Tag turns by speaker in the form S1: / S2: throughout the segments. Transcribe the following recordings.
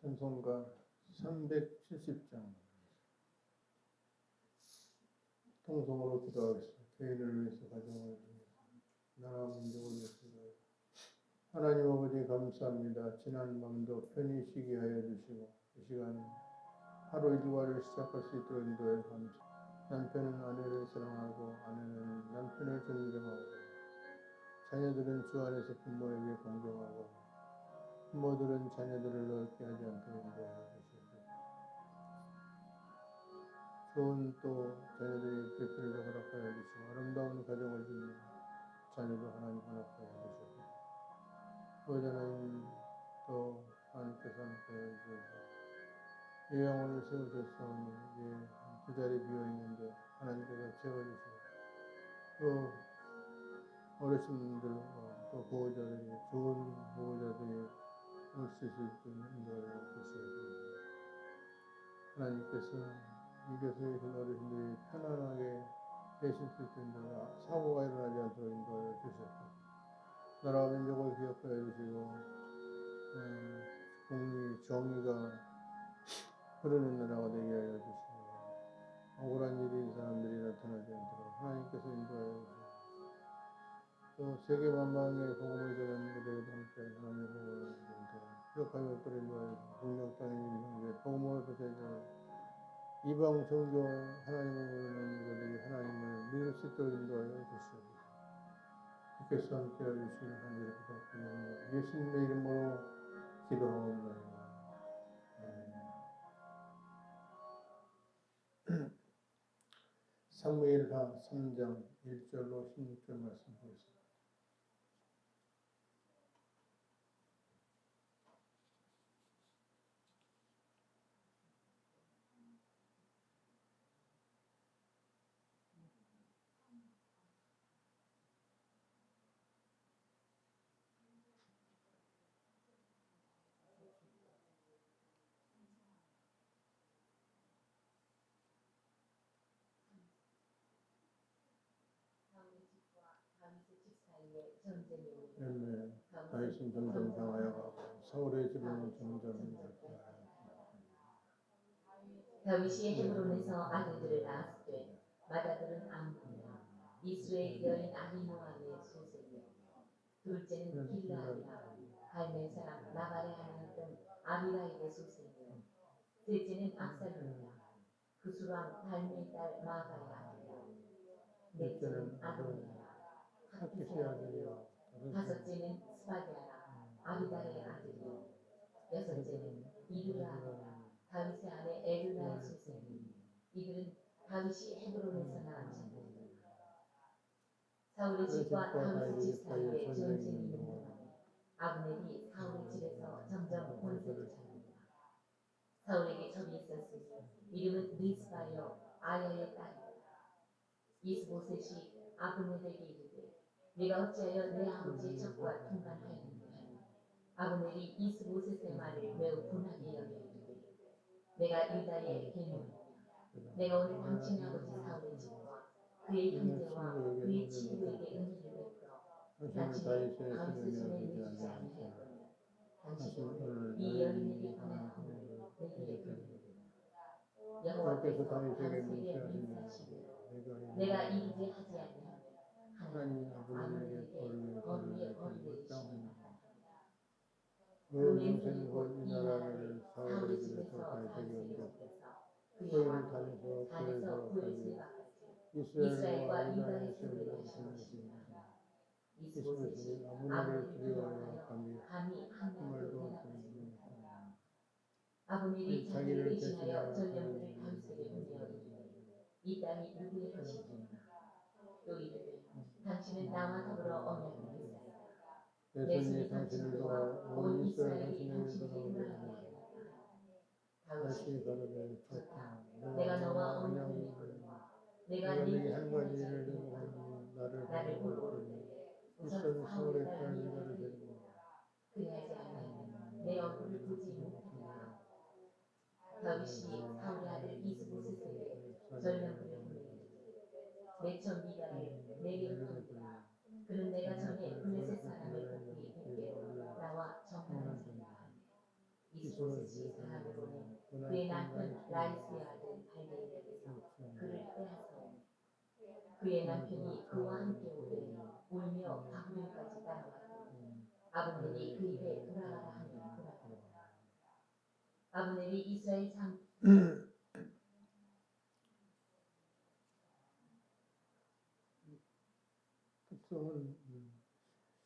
S1: 찬송가 370장 통성으로 기도하겠습니다. 개인을 위해서, 가정을 위해서, 나라 민족을 위해서. 하나님 아버지 감사합니다. 지난 밤도 편히 쉬게 하여 주시고 이 시간 하루 일과를 시작할 수 있도록 인도해 감사합니다. 남편은 아내를 사랑하고 아내는 남편을 존경하고 자녀들은 주 안에서 부모에게 공경하고 부모들은 자녀들을 넓게 하지 않도록 인도해 주시고 좋은 또 자녀들의 배필도 허락하여 주시고 아름다운 가정을 짓는 자녀도 하나님 허락하여 주시고 아버지 하나님 또 하나님께서 함께해 주셔서 요양원을 세우셨사오니 이제 두 자리 비어있는데 하나님께서 채워주시고 또 어르신들 또 보호자들이 좋은 보호자들이 올 수 있을 수 있는 인도를 주시고 하나님께서 이 교회에 계신 어르신들이 편안하게 계실 수 있는 사고가 일어나지 않도록 인도해 주셨고 나라와 민족을 기억하여 주시고 공의 정의가 흐르는 나라가 되게 하여 주시고 억울한 일이 이 사람들이 나타나지 않도록 하나님께서 인도하여 주시고 또 세계 만방에 복음을 전하는 그들에게도 함께 하나님의 복음을 전하도록 기억하여 그를 인도하여 주시고 북녘 땅에 있는 형제 복음을 베풀어 이방 종교 하나님을 모르는 그들이 하나님을 믿을 수 있도록 인도하여 주시옵소서. 주께서 함께하여 주시는 한절을 부탁드립니다. 예수님의 이름으로 기도하옵나이다. 사무엘하 3장 1절로 16절 말씀 보겠습니다. 다윗은 점점 강하여 가고 사울의 집은 점점 약해하였다.
S2: 다윗이 헤브론에서 아들들을 낳았을 맏아들은 암몬이라 이스라엘 여인 아히노함의 소생이요 둘째는 길라이라 갈멜 사람 나발의 아내였던 아비가일의 소생이요 셋째는 압살롬이라 그수람 달메의 딸 마아가의 아들이라 넷째는 아도니아라 하키스의 아들이요 다섯째는 스바디아라 아비달의 아들이요 여섯째는 이드라아라 다윗의 아내 에르나의 소생이니 이들은 다윗이 헤브론에서 낳은 자들이라. 사울의 집과 다윗의 집 사이에 전쟁이 있는 동안에 아브넬이 사울의 집에서 점점 권세를 잡는다. 사울에게 적이 있었으니 이름은 리스바여 아야의 딸이다. 이스보셋이 아브넬에게 이르되 네가 어찌하여 내 아버지의 적과 통관하였느냐 하니 아브넬이 이스보셋의 말을 매우 분하게 여겨 이르되 내가 유다의 계명이냐 내가 오늘 당신의 아버지 사울의 집과 그의 형제와 그의 친구에게 은혜를 베풀어 당신의 다윗의 손에 내주지 아니하였거늘 당신이 오늘 이 여인에게 관한 허물을 내게 이르리로다. 여호와께서 다윗에게 맹세하시되 내가 이르게 하지 아니하면 하나님이 아브넬에게 거루에 거리 내리시리라.
S1: 그 명세는 곧 이 나라를 사울의 집에서 다윗에게 옮겼고 그의 단에서 그의 바깥에 이스라엘과 유다의 세우리라 하시니라. 이스보셋이 아브넬을 두려워하여 감히 한말도 듣지 못하니라.
S2: 아브넬이 자기를 대신하여 전령들을 다윗에게 보내어 이르되 이 땅이 누구의 것이니까 또 이르되 당신은 나와 더불어 언약을 했사이다. 내 손이 당신을 도와 온 이스라엘이 당신에게 돌아가게 하였다. 다윗이 가로되 좋다. 내가 너와 언약을 맺거니와 내가 네게 한 가지를 요구하니 나를 돌볼 때에 우선 사울의 딸 미가를 데리고 그리하지 아니하면 내 얼굴을 보지 못하리라. 다윗이 사울의 아들 이스보셋에게 전령들을 보내이르되 내 전 미가를 내게 보내라. 그는 내가 전에 블레셋 사람의 복이 내게로 나와 정하는 자니라 하니 소시지 사항으로는 그의 남편 라이스의 아들 발멜렉에서 그를 빼앗아오니 그의 남편이 그와 함께 오되 울며 바브릴까지 따라왔더니 아브넬이 그 입에 돌아가라 하니 돌아가라. 아브넬이 이스라엘 장
S1: 특성은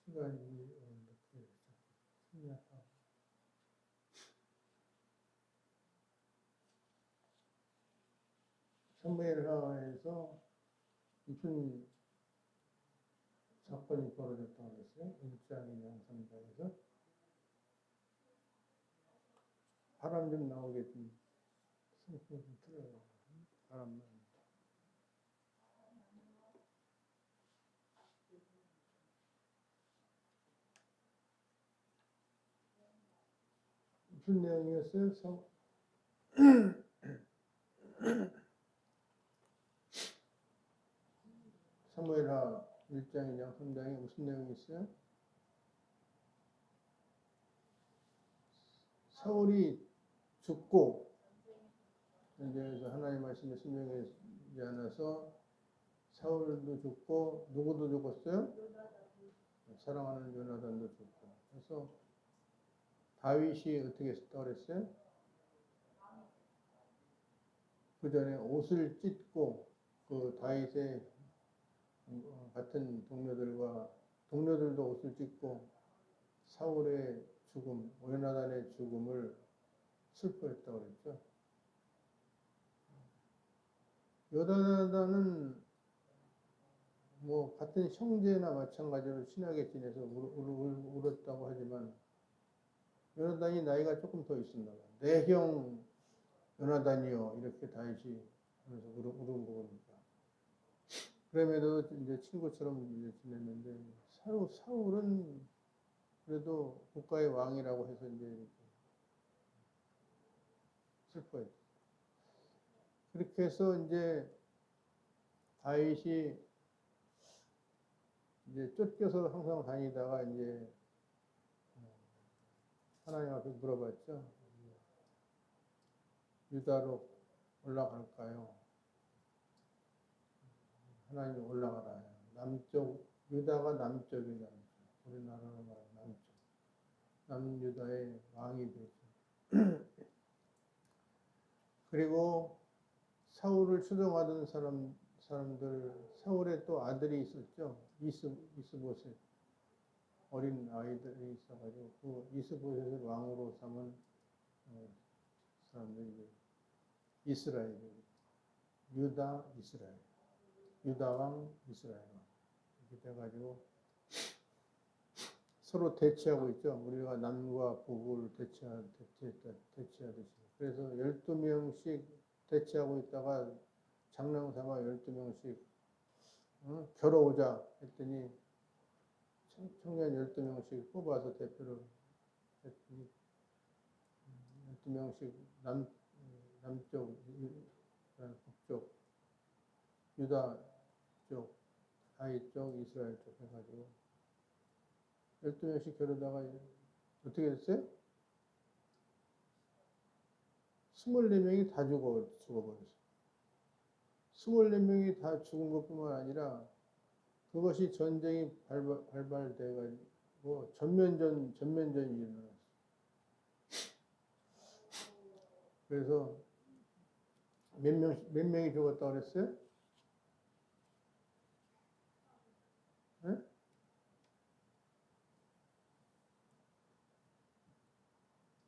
S1: 시간이 이렇게 생략하고 사무엘하에서 무슨 사건이 벌어졌다고 그랬어요? 1장이나 3장에서 바람 좀 나오게 좀 성품 좀 틀어요. 바람만. 무슨 내용이었어요? 사무엘하 1장이나 3장에 무슨 내용이 있어요? 사울이 죽고 이제 그래서 하나님 말씀에 순종하지 않아서 사울도 죽고 누구도 죽었어요? 사랑하는 요나단도 죽고. 그래서 다윗이 어떻게 했다고 그랬어요? 그 전에 옷을 찢고 그 다윗의 같은 동료들도 옷을 찢고 사울의 죽음, 요나단의 죽음을 슬퍼했다고 그랬죠. 요나단은 뭐 같은 형제나 마찬가지로 친하게 지내서 울었다고 하지만 요나단이 나이가 조금 더 있었나 봐요. 내 형 요나단이요 이렇게 다윗이 하면서 울은 거 보니까 그럼에도 이제 친구처럼 이제 지냈는데 사울은 그래도 국가의 왕이라고 해서 이제 이렇게 슬퍼했죠. 그렇게 해서 이제 다윗이 이제 쫓겨서 항상 다니다가 이제 하나님 앞에 물어봤죠. 유다로 올라갈까요? 하나님이 올라가라. 유다가 남쪽이에요. 우리나라로 말하면 남쪽. 남유다의 왕이 되죠. 그리고 사울을 추종하던 사람들, 사울의 또 아들이 있었죠. 이스보셋. 어린 아이들이 있어가지고 그 이스보셋을 왕으로 삼은 사람들이 이스라엘. 유다, 이스라엘. 유다 왕, 이스라엘 왕. 이렇게 돼가지고 서로 대치하고 있죠. 우리가 남과 북을 대치하듯이. 그래서 12명씩 대치하고 있다가 장랑삼아 12명씩 겨뤄오자 했더니 청년 12명씩 뽑아서 대표를 했더니 12명씩 남쪽, 북쪽, 유다 쪽, 다윗 쪽, 이스라엘 쪽 해가지고 12명씩 겨루다가 어떻게 됐어요? 24명이 다 죽어버렸어요. 24명이 다 죽은 것뿐만 아니라 그것이 전쟁이 발발돼가지고 전면전이 일어났어요. 그래서 몇 명이 죽었다고 그랬어요? 네?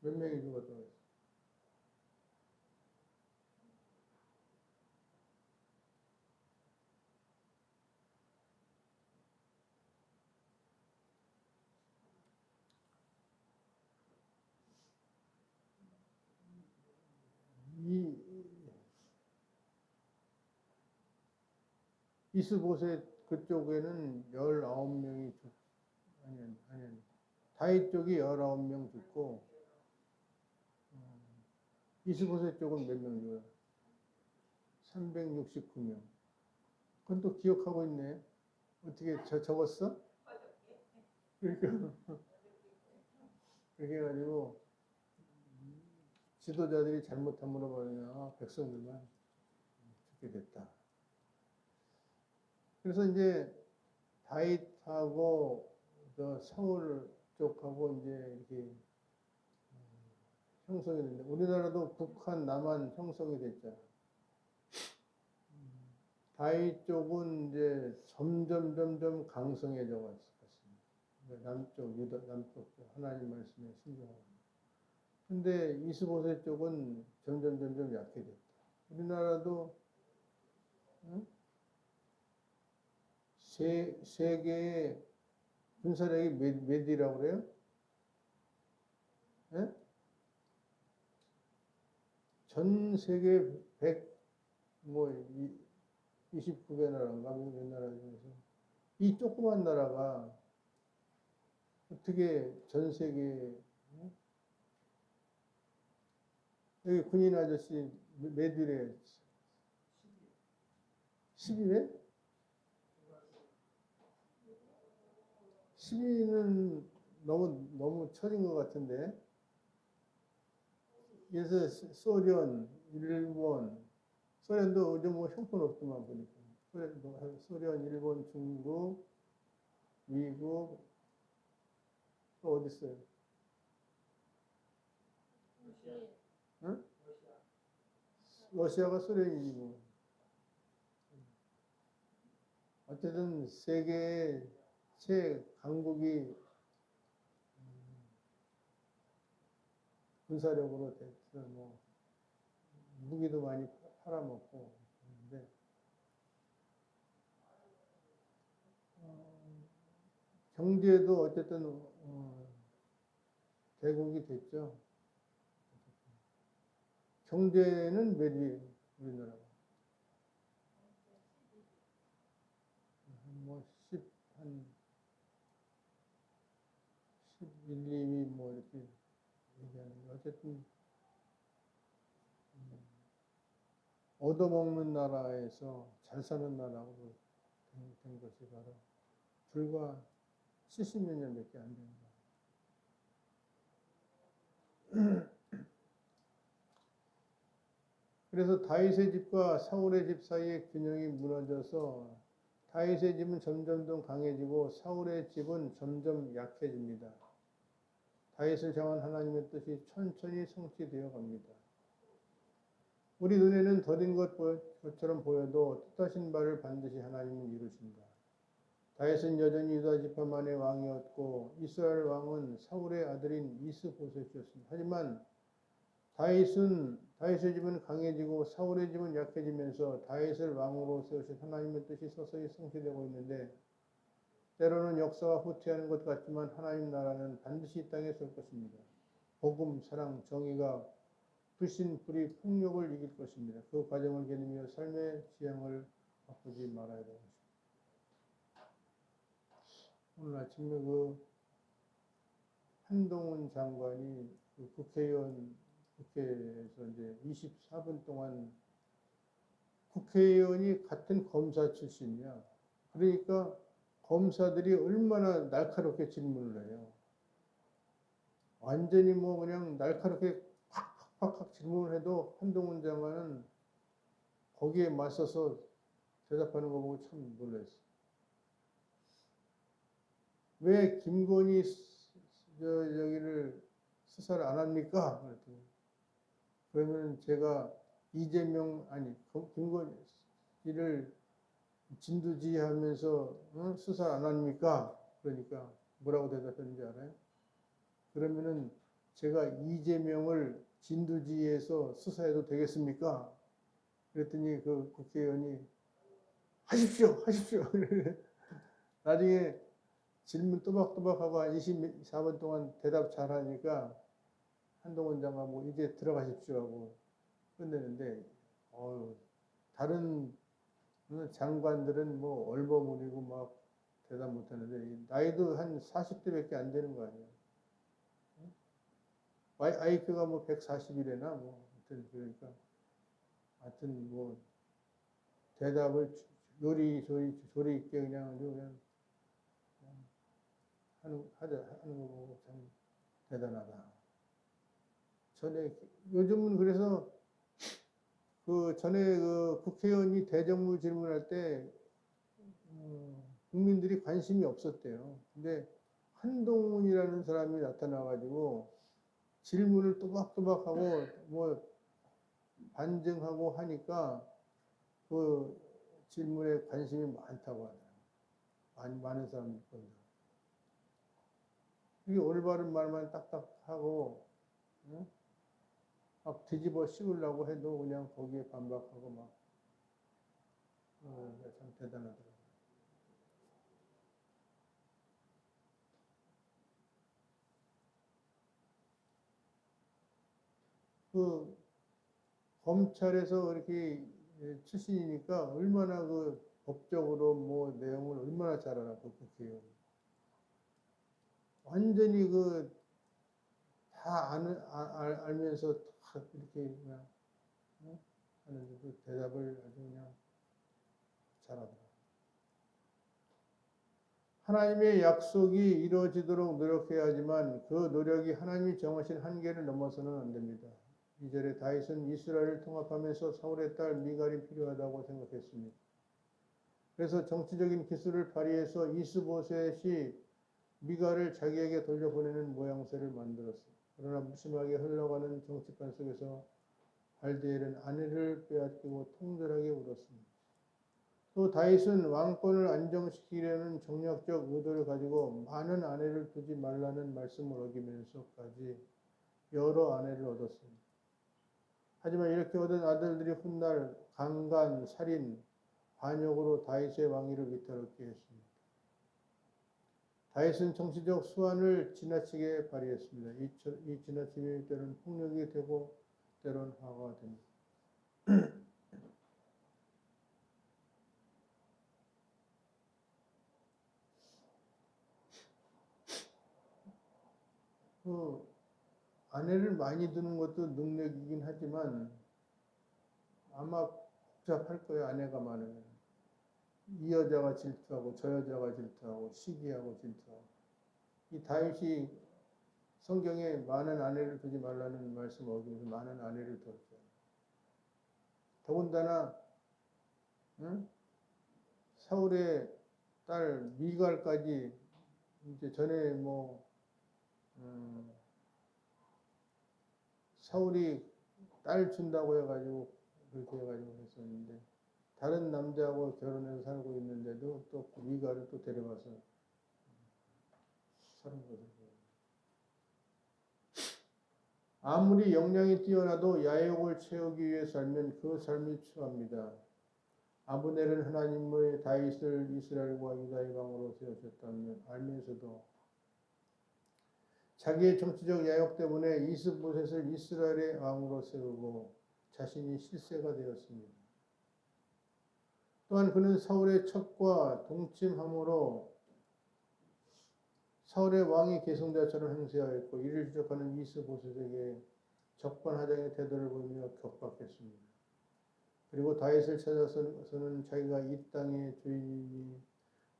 S1: 몇 명이 죽었다고 그랬어요? 이스보셋 그쪽에는 19명이 아니 다윗 쪽이 19명 죽고 이스보셋 쪽은 몇 명 죽어요? 369명. 그건 또 기억하고 있네. 어떻게 적었어? 그러니까 그렇게 해가지고 지도자들이 잘못함으로 말이야 백성들만 죽게 됐다. 그래서 이제 다윗하고 저 사울 쪽하고 이제 이렇게 형성이 됐는데 우리나라도 북한, 남한 형성이 됐잖아. 다윗 쪽은 이제 점점 강성해져 왔습니다. 남쪽, 유다 남쪽 하나님 말씀에 순종하고. 근데 이스보셋 쪽은 점점 약해졌다. 우리나라도 세계의 군사력이 몇이라고 그래요? 예? 전 세계 29개 나라인가 몇 나라 중에서 이 조그만 나라가 어떻게 전 세계 여기 군인 아저씨 몇 위래? 10위래? 10위는 너무 처진 것 같은데. 그래서 소련, 일본, 소련도 요즘 뭐 형편없더만 보니까. 소련, 일본, 중국, 미국, 또 어디 있어요? 응? 러시아가 소련이지 뭐. 어쨌든 세계의 최강국이 군사력으로 됐든 뭐 무기도 많이 팔아먹고 그런데 경제도 어쨌든 대국이 됐죠. 경제는 몇 위? 우리나라가 뭐 11, 2위 뭐 이렇게 얘기하는데 어쨌든 얻어먹는 나라에서 잘 사는 나라로 된 것이 바로 불과 70몇 년밖에 안 되는 거예요. 그래서 다윗의 집과 사울의 집 사이의 균형이 무너져서 다윗의 집은 점점 더 강해지고 사울의 집은 점점 약해집니다. 다윗을 향한 하나님의 뜻이 천천히 성취되어 갑니다. 우리 눈에는 더딘 것처럼 보여도 뜻하신 바를 반드시 하나님은 이루신다. 다윗은 여전히 유다 지파만의 왕이었고 이스라엘 왕은 사울의 아들인 이스보셋이었습니다. 하지만 다윗의 집은 강해지고 사울의 집은 약해지면서 다윗을 왕으로 세우신 하나님의 뜻이 서서히 성취되고 있는데 때로는 역사가 후퇴하는 것 같지만 하나님 나라는 반드시 이 땅에 설 것입니다. 복음, 사랑, 정의가 불신, 불의, 폭력을 이길 것입니다. 그 과정을 견디며 삶의 지향을 바꾸지 말아야 되는 것입니다. 오늘 아침에 그 한동훈 장관이 그 국회에서 이제 24분 동안 국회의원이 같은 검사 출신이야. 그러니까 검사들이 얼마나 날카롭게 질문을 해요. 완전히 뭐 그냥 날카롭게 팍팍팍 질문을 해도 한동훈 장관은 거기에 맞서서 대답하는 거 보고 참 놀랐어. 왜 김건희 여기를 수사를 안 합니까? 그러면 제가 김건희를 진두지휘하면서 수사 안 합니까? 그러니까 뭐라고 대답했는지 알아요? 그러면은 제가 이재명을 진두지휘해서 수사해도 되겠습니까? 그랬더니 그 국회의원이 하십시오. 나중에 질문 또박또박하고 한 24분 동안 대답 잘하니까 한동훈 장관 뭐 이제 들어가십시오 하고 끝내는데 다른 장관들은 뭐 얼버무리고 막 대답 못하는데 나이도 한 40대밖에 안 되는 거 아니에요. IQ가 뭐 140이래나 뭐 그러니까 하여튼 뭐 대답을 요리 있게 그냥 하는 거 보고 참 대단하다. 전에 요즘은 그래서 그 전에 그 국회의원이 대정부 질문할 때 국민들이 관심이 없었대요. 근데 한동훈이라는 사람이 나타나가지고 질문을 또박또박하고 뭐 반증하고 하니까 그 질문에 관심이 많다고 하더라고요. 많은 사람들이 본다. 이게 올바른 말만 딱딱하고 응? 막 뒤집어 씌우려고 해도 그냥 거기에 반박하고 막 참 대단하더라고요. 그 검찰에서 이렇게 출신이니까 얼마나 그 법적으로 뭐 내용을 얼마나 잘 알아 그 국회의원. 완전히 그 다 알면서 다 이렇게 그냥 하는데 그 대답을 아주 그냥 잘하더라고요. 하나님의 약속이 이루어지도록 노력해야 하지만 그 노력이 하나님이 정하신 한계를 넘어서는 안 됩니다. 2절에 다윗은 이스라엘을 통합하면서 사울의 딸 미갈이 필요하다고 생각했습니다. 그래서 정치적인 기술을 발휘해서 이스보셋이 미갈을 자기에게 돌려보내는 모양새를 만들었습니다. 그러나 무심하게 흘러가는 정치판 속에서 발디엘은 아내를 빼앗기고 통절하게 울었습니다. 또 다윗은 왕권을 안정시키려는 정략적 의도를 가지고 많은 아내를 두지 말라는 말씀을 어기면서까지 여러 아내를 얻었습니다. 하지만 이렇게 얻은 아들들이 훗날 강간, 살인, 반역으로 다윗의 왕위를 위태롭게 했습니다. 다윗은 정치적 수완을 지나치게 발휘했습니다. 이 지나침이 때로는 폭력이 되고 때로는 화가 됩니다. 그 아내를 많이 두는 것도 능력이긴 하지만 아마 복잡할 거예요. 아내가 많으면. 이 여자가 질투하고 저 여자가 질투하고 시기하고 질투하고. 이 다윗이 성경에 많은 아내를 두지 말라는 말씀을 어기면서 많은 아내를 두었죠. 더군다나 응? 사울의 딸 미갈까지 이제 전에 뭐 사울이 딸 준다고 해가지고 그렇게 해가지고 했었는데 다른 남자하고 결혼해서 살고 있는데도 또 미갈을 또 데려가서 사는 거죠. 아무리 역량이 뛰어나도 야욕을 채우기 위해 살면 그 삶이 추합니다. 아브넬은 하나님의 다윗을 이스라엘과 유다의 왕으로 세우셨다면 알면서도 자기의 정치적 야욕 때문에 이스보셋을 이스라엘의 왕으로 세우고 자신이 실세가 되었습니다. 또한 그는 사울의 첩과 동침함으로 사울의 왕이 계승자처럼 행세하였고 이를 지적하는 이스보셋에게 적반하장의 태도를 보이며 격박했습니다. 그리고 다윗을 찾아서는 자기가 이 땅의 주인이니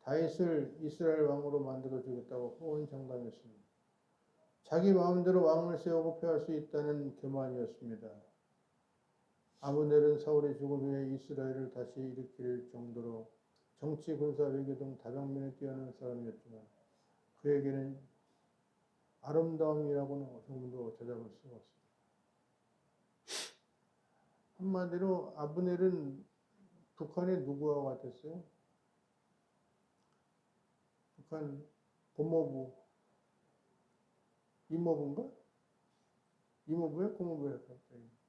S1: 다윗을 이스라엘 왕으로 만들어 주겠다고 호언장담했습니다. 자기 마음대로 왕을 세우고 폐할 수 있다는 교만이었습니다. 아브넬은 사울의 죽음 후에 이스라엘을 다시 일으킬 정도로 정치, 군사, 외교 등 다방면에 뛰어난 사람이었지만 그에게는 아름다움이라고는 조금도 찾아볼 수가 없습니다. 한마디로 아브넬은 북한의 누구와 같았어요? 북한 고모부, 이모부인가? 이모부야? 고모부야?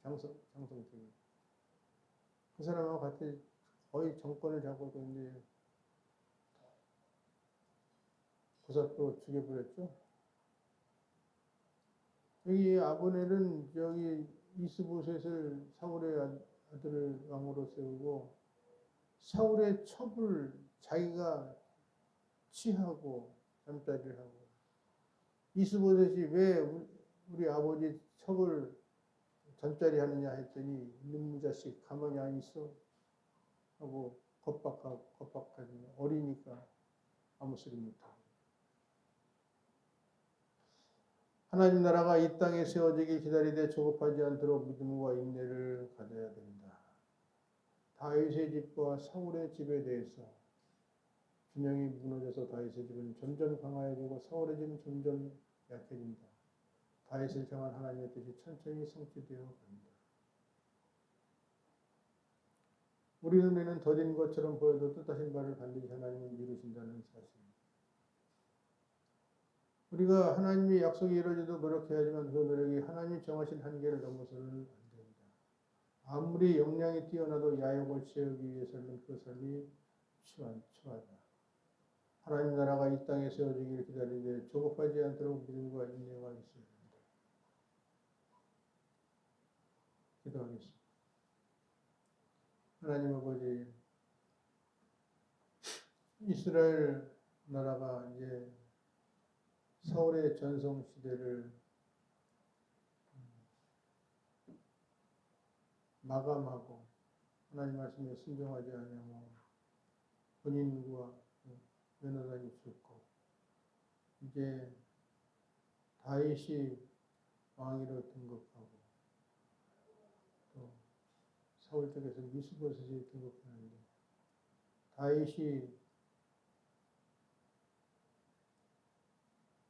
S1: 장성택이. 그 사람하고 같이 거의 정권을 잡고 있는데 구사도 죽여버렸죠. 여기 아브넬은 여기 이스보셋을 사울의 아들을 왕으로 세우고 사울의 첩을 자기가 취하고 잠자리를 하고 이스보셋이 왜 우리 아버지 첩을 잠자리 하느냐 했더니 이놈 자식 가만히 안 있어 하고 겁박하지 어리니까 아무 소리 못하고 하나님 나라가 이 땅에 세워지길 기다리되 조급하지 않도록 믿음과 인내를 가져야 된다. 다윗의 집과 사울의 집에 대해서 균형이 무너져서 다윗의 집은 점점 강화해지고 사울의 집은 점점 약해진다. 다윗을 향한 하나님의 뜻이 천천히 성취되어 간다. 우리 눈에는 더딘 것처럼 보여도 뜻하신 바를 반드시 하나님은 이루신다는 사실. 우리가 하나님의 약속이 이루어지도 노력해야 하지만 그 노력이 하나님이 정하신 한계를 넘어서는 안 됩니다. 아무리 역량이 뛰어나도 야욕을 채우기 위해 살면 그 삶이 추하다. 하나님 나라가 이 땅에 세워지기를 기다리는데 조급하지 않도록 믿음과 인내가 있어야 됩니다. 기도하겠습니다. 하나님 아버지, 이스라엘 나라가 이제 사울의 전성 시대를 마감하고 하나님 말씀에 순종하지 않으며 본인과 요나단이 죽고 이제 다윗이 왕위로 등극하고 또 사울 쪽에서 미스보셋이 등극하는데 다윗이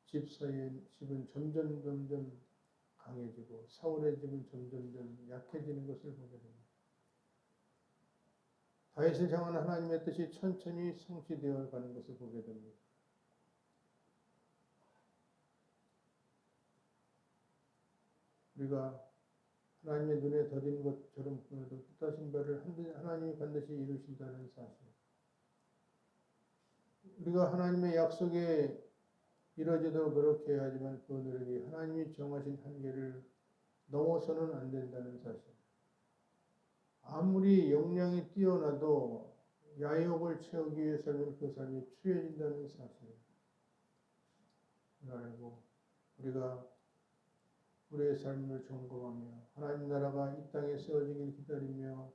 S1: 집은 점점 강해지고 사울의 집은 점점 약해지는 것을 보게 됩니다. 다윗을 향한 하나님의 뜻이 천천히 성취되어 가는 것을 보게 됩니다. 우리가 하나님의 눈에 더딘 것처럼 보여도 뜻하신 바를 하나님이 반드시 이루신다는 사실. 우리가 하나님의 약속에 이루어지도록 노력해야 하지만 그 노력이 하나님이 정하신 한계를 넘어서는 안 된다는 사실. 아무리 역량이 뛰어나도 야욕을 채우기 위해 살면 그 삶이 추해진다는 사실. 알고 우리가 우리의 삶을 점검하며 하나님 나라가 이 땅에 세워지길 기다리며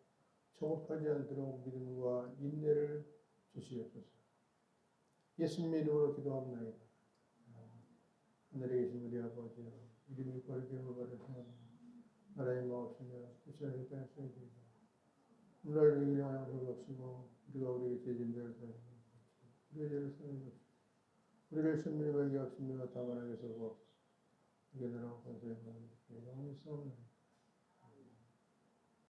S1: 조급하지 않도록 믿음과 인내를 주시옵소서. 예수님의 이름으로 기도합니다. 하늘에 계신 우리 아버지여, 이름이 거룩히 여겨받으시며 나라의 마옵시며 뜻이 하늘 땅에 이루어지이다. 오늘 우리에게 영향을 주옵시고 우리가 우리에게 죄진들을 사하시고 우리의 죄를 사하여 주옵시고 우리를 신문에 발게 하시며 다만 하게 하소서. 이게 나라와 권세와 영원히 있사옵나이다.